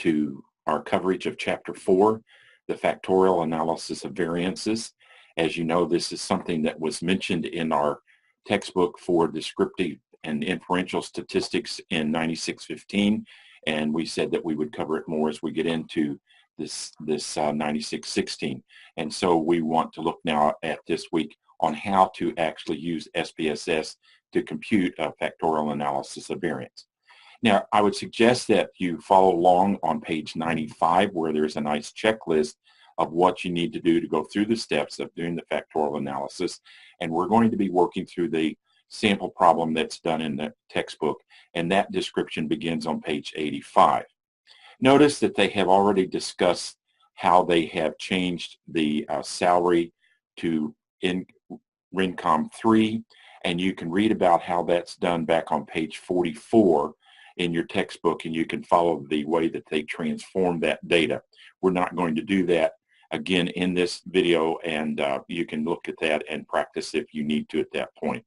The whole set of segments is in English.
to our coverage of Chapter 4, the factorial analysis of variances. As you know, this is something that was mentioned in our textbook for descriptive and inferential statistics in 9615, and we said that we would cover it more as we get into this 9616. And so we want to look now at this week on how to actually use SPSS to compute a factorial analysis of variance. Now, I would suggest that you follow along on page 95, where there's a nice checklist of what you need to do to go through the steps of doing the factorial analysis. And we're going to be working through the sample problem that's done in the textbook, and that description begins on page 85. Notice that they have already discussed how they have changed the salary to RENCOM 3, and you can read about how that's done back on page 44 in your textbook, and you can follow the way that they transform that data. We're not going to do that again in this video, and you can look at that and practice if you need to at that point.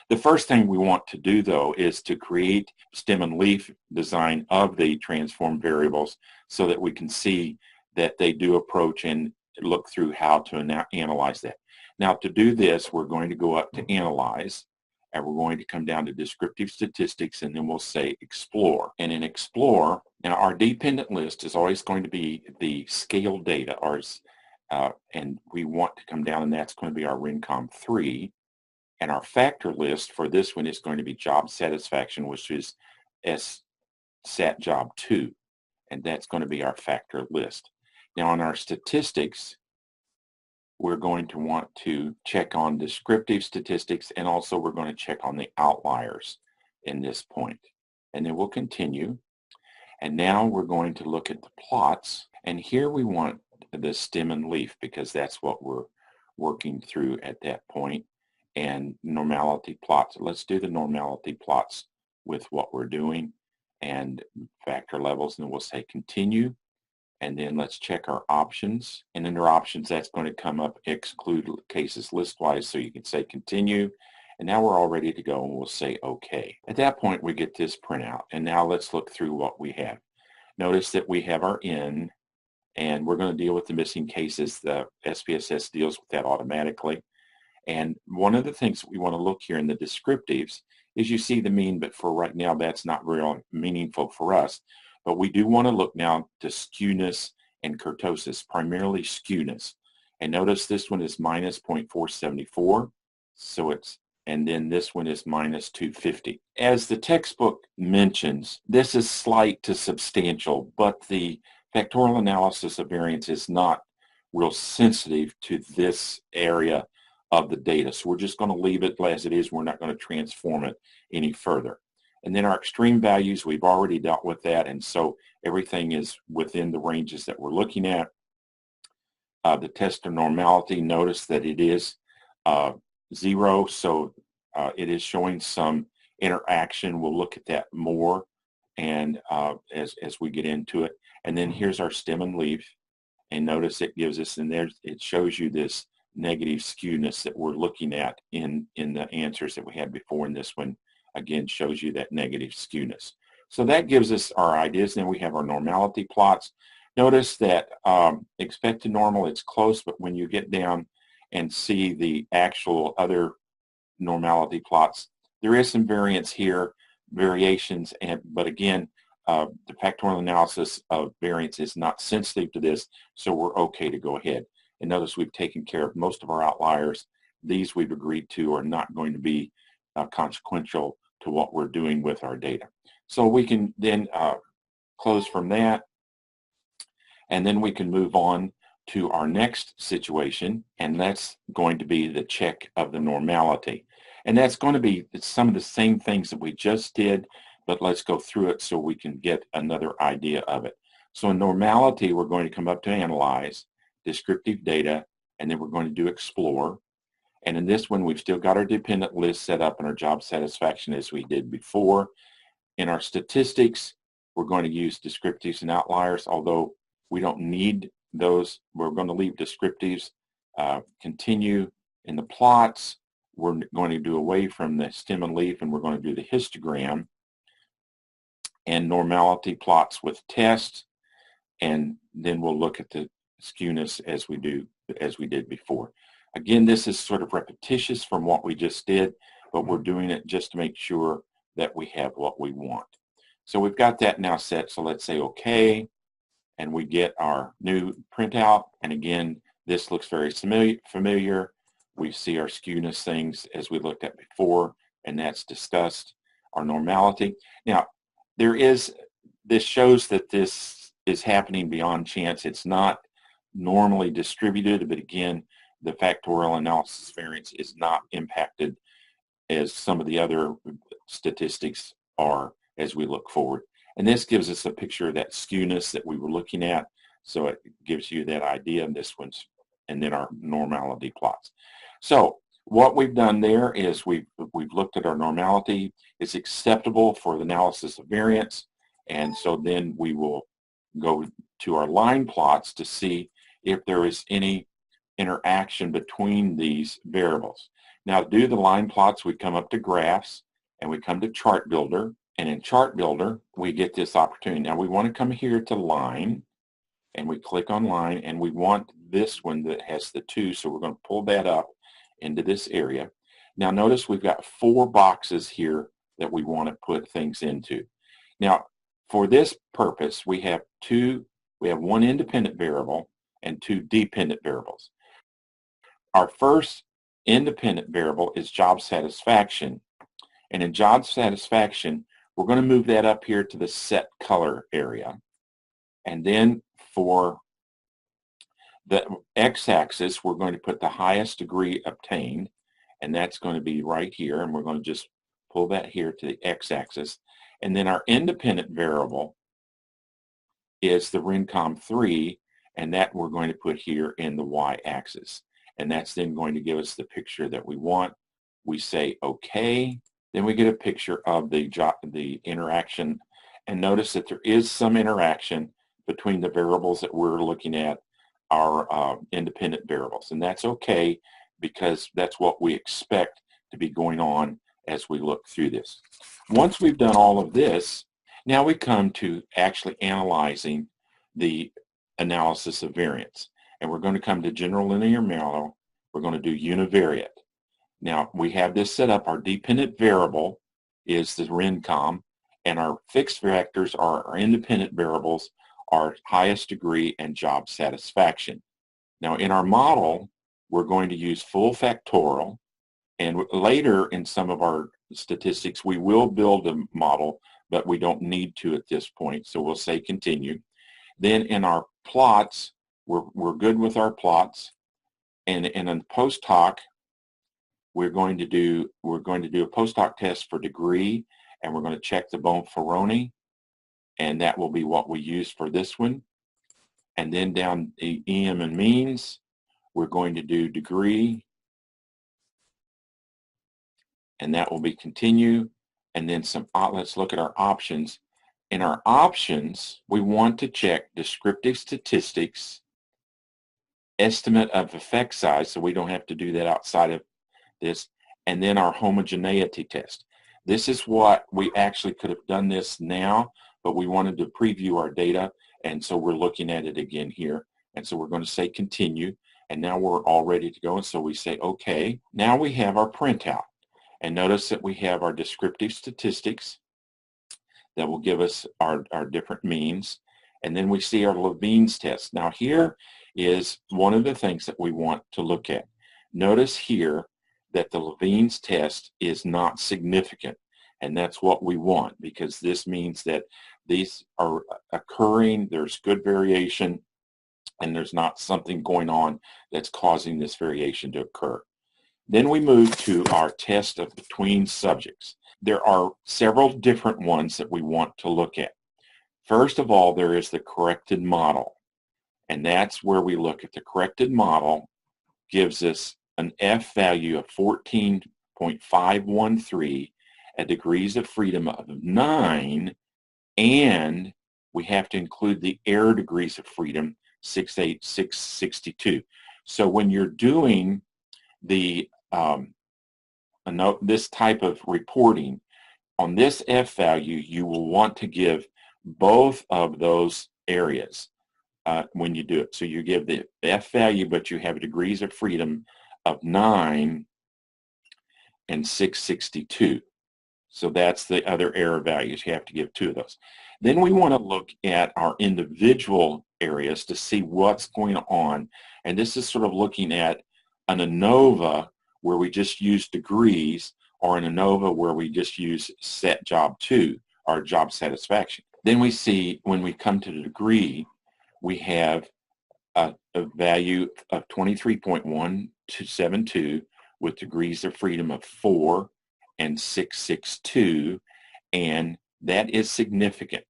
The first thing we want to do, though, is to create stem and leaf design of the transformed variables so that we can see that they do approach and look through how to analyze that. Now, to do this, we're going to go up to Analyze, and we're going to come down to Descriptive Statistics, and then we'll say Explore. And in Explore, now our dependent list is always going to be the scale data, and we want to come down, and that's going to be our RENCOM 3. And our factor list for this one is going to be job satisfaction, which is SSAT job 2. And that's going to be our factor list. Now on our statistics, we're going to want to check on descriptive statistics, and also we're going to check on the outliers in this point. And then we'll continue. And now we're going to look at the plots. And here we want the stem and leaf because that's what we're working through at that point. And normality plots. Let's do the normality plots with what we're doing and factor levels, and then we'll say continue, and then let's check our options. And under options, that's going to come up exclude cases listwise, so you can say continue, and now we're all ready to go, and we'll say okay. At that point, we get this printout, and now let's look through what we have. Notice that we have our N, and we're going to deal with the missing cases. The SPSS deals with that automatically. And one of the things that we want to look here in the descriptives is you see the mean, but for right now that's not real meaningful for us. But we do want to look now to skewness and kurtosis, primarily skewness. And notice this one is minus 0.474, so it's, and then this one is minus 250. As the textbook mentions, this is slight to substantial, but the factorial analysis of variance is not real sensitive to this area of the data. So we're just going to leave it as it is. We're not going to transform it any further. And then our extreme values, we've already dealt with that, and so everything is within the ranges that we're looking at. The test of normality, notice that it is 0, so it is showing some interaction. We'll look at that more and as we get into it. And then here's our stem and leaf, and notice it gives us, and there it shows you this negative skewness that we're looking at in the answers that we had before, and this one again shows you that negative skewness. So that gives us our ideas. Then we have our normality plots. Notice that expected normal, it's close, but when you get down and see the actual other normality plots, there is some variance here, variations, but again, the factorial analysis of variance is not sensitive to this, so we're okay to go ahead. And notice we've taken care of most of our outliers. These we've agreed to are not going to be consequential to what we're doing with our data. So we can then close from that, and then we can move on to our next situation, and that's going to be the check of the normality. And that's going to be some of the same things that we just did, but let's go through it so we can get another idea of it. So in normality, we're going to come up to Analyze, Descriptive Data, and then we're going to do Explore. And in this one, we've still got our dependent list set up and our job satisfaction as we did before. In our statistics, we're going to use descriptives and outliers, although we don't need those. We're going to leave descriptives. Continue in the plots. We're going to do away from the stem and leaf, and we're going to do the histogram. and normality plots with test, and then we'll look at the skewness as we did before. Again, this is sort of repetitious from what we just did, but we're doing it just to make sure that we have what we want. So we've got that now set, so let's say OK, and we get our new printout, and again, this looks very familiar. We see our skewness things as we looked at before, and that's discussed, our normality. Now, this shows that this is happening beyond chance. It's not normally distributed, but again, the factorial analysis variance is not impacted as some of the other statistics are as we look forward. And this gives us a picture of that skewness that we were looking at. So it gives you that idea of this one's, and then our normality plots. So what we've done there is we've looked at our normality. It's acceptable for the analysis of variance. And so then we will go to our line plots to see if there is any interaction between these variables. Now, to do the line plots, we come up to graphs and we come to chart builder. And in chart builder, we get this opportunity. Now, we want to come here to line, and we click on line, and we want this one that has the 2, so we're going to pull that up into this area. Now, notice we've got 4 boxes here that we want to put things into. Now, for this purpose, we have 1 independent variable and 2 dependent variables. Our first independent variable is job satisfaction, and in job satisfaction, we're going to move that up here to the set color area. And then for the x-axis, we're going to put the highest degree obtained, and that's going to be right here, and we're going to just pull that here to the x-axis. And then our independent variable is the RENCOM 3, and that we're going to put here in the y-axis. And that's then going to give us the picture that we want. We say OK. Then we get a picture of the interaction. And notice that there is some interaction between the variables that we're looking at, our independent variables. And that's okay, because that's what we expect to be going on as we look through this. Once we've done all of this, now we come to actually analyzing the analysis of variance. And we're going to come to general linear model. We're going to do univariate. Now, we have this set up. Our dependent variable is the RENCOM, and our fixed factors are our independent variables, our highest degree, and job satisfaction. Now, in our model, we're going to use full factorial, and later in some of our statistics, we will build a model, but we don't need to at this point, so we'll say continue. Then in our plots, we're good with our plots, and in a post hoc, we're going to do a post hoc test for degree, and we're going to check the Bonferroni, and that will be what we use for this one. And then down the EM and means, we're going to do degree, and that will be continue. And then let's look at our options. In our options, we want to check descriptive statistics, estimate of effect size, so we don't have to do that outside of this, and then our homogeneity test. This is what we actually could have done this now, but we wanted to preview our data, and so we're looking at it again here. And so we're going to say continue, and now we're all ready to go, and so we say okay. Now we have our printout, and notice that we have our descriptive statistics that will give us our different means, and then we see our Levine's test. Now here is one of the things that we want to look at. Notice here that the Levine's test is not significant, and that's what we want, because this means that these are occurring, there's good variation, and there's not something going on that's causing this variation to occur. Then we move to our test of between subjects. There are several different ones that we want to look at. First of all, there is the corrected model, and that's where we look at the corrected model. Gives us an F value of 14.513, at degrees of freedom of 9, and we have to include the error degrees of freedom, 68662. So when you're doing the this type of reporting on this F value, you will want to give both of those areas when you do it. So you give the F value, but you have degrees of freedom of 9 and 662. So that's the other error values. You have to give 2 of those. Then we want to look at our individual areas to see what's going on. And this is sort of looking at an ANOVA where we just use degrees, or an ANOVA where we just use set job 2, or job satisfaction. Then we see when we come to the degree, we have a value of 23.172 with degrees of freedom of 4 and 662, and that is significant.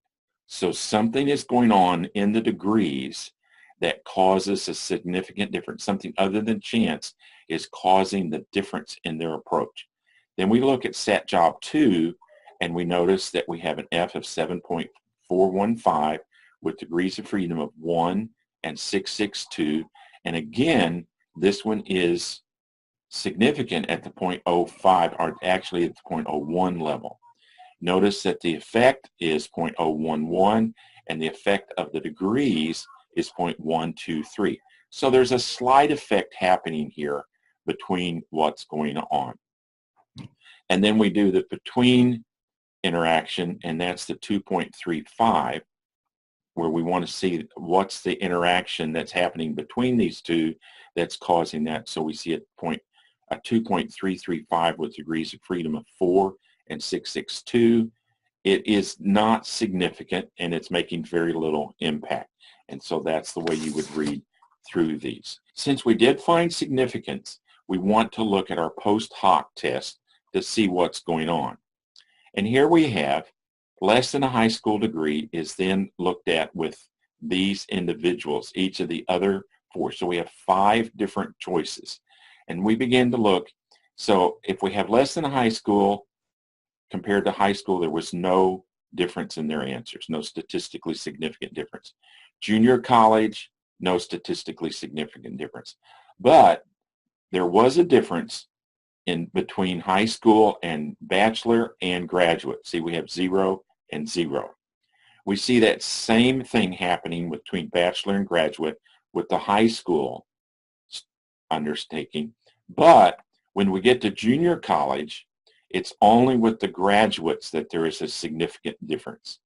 So something is going on in the degrees that causes a significant difference. Something other than chance is causing the difference in their approach. Then we look at set job 2, and we notice that we have an F of 7.415 with degrees of freedom of 1 and 662. And again, this one is significant at the 0.05, or actually at the 0.01 level. Notice that the effect is 0.011, and the effect of the degrees is 0.123. So there's a slight effect happening here between what's going on. And then we do the between interaction, and that's the 2.35, where we want to see what's the interaction that's happening between these two that's causing that. So we see a 2.335 with degrees of freedom of 4 and 662. It is not significant, and it's making very little impact. And so that's the way you would read through these. Since we did find significance, we want to look at our post hoc test to see what's going on. And here we have less than a high school degree is then looked at with these individuals, each of the other 4. So we have 5 different choices. And we begin to look. So if we have less than a high school compared to high school, there was no difference in their answers, no statistically significant difference. Junior college, no statistically significant difference. But there was a difference in between high school and bachelor and graduate. See, we have 0 and 0. We see that same thing happening between bachelor and graduate with the high school undertaking. But when we get to junior college, it's only with the graduates that there is a significant difference.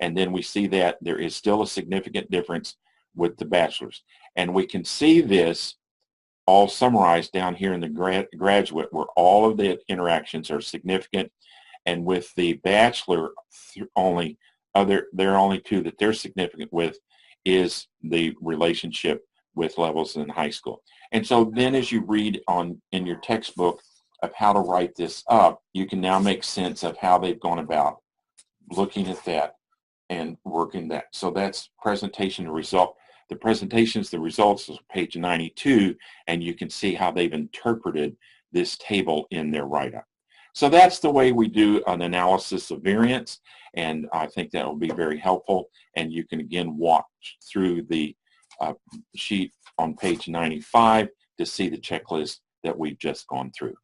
And then we see that there is still a significant difference with the bachelors. And we can see this all summarized down here in the graduate, where all of the interactions are significant. And with the bachelor, there are only 2 that they're significant with is the relationship with levels in high school. And so then as you read in your textbook of how to write this up, you can now make sense of how they've gone about looking at that and working that. So that's presentation and result. The presentations, the results is page 92, and you can see how they've interpreted this table in their write-up. So that's the way we do an analysis of variance, and I think that will be very helpful. And you can again watch through the sheet on page 95 to see the checklist that we've just gone through.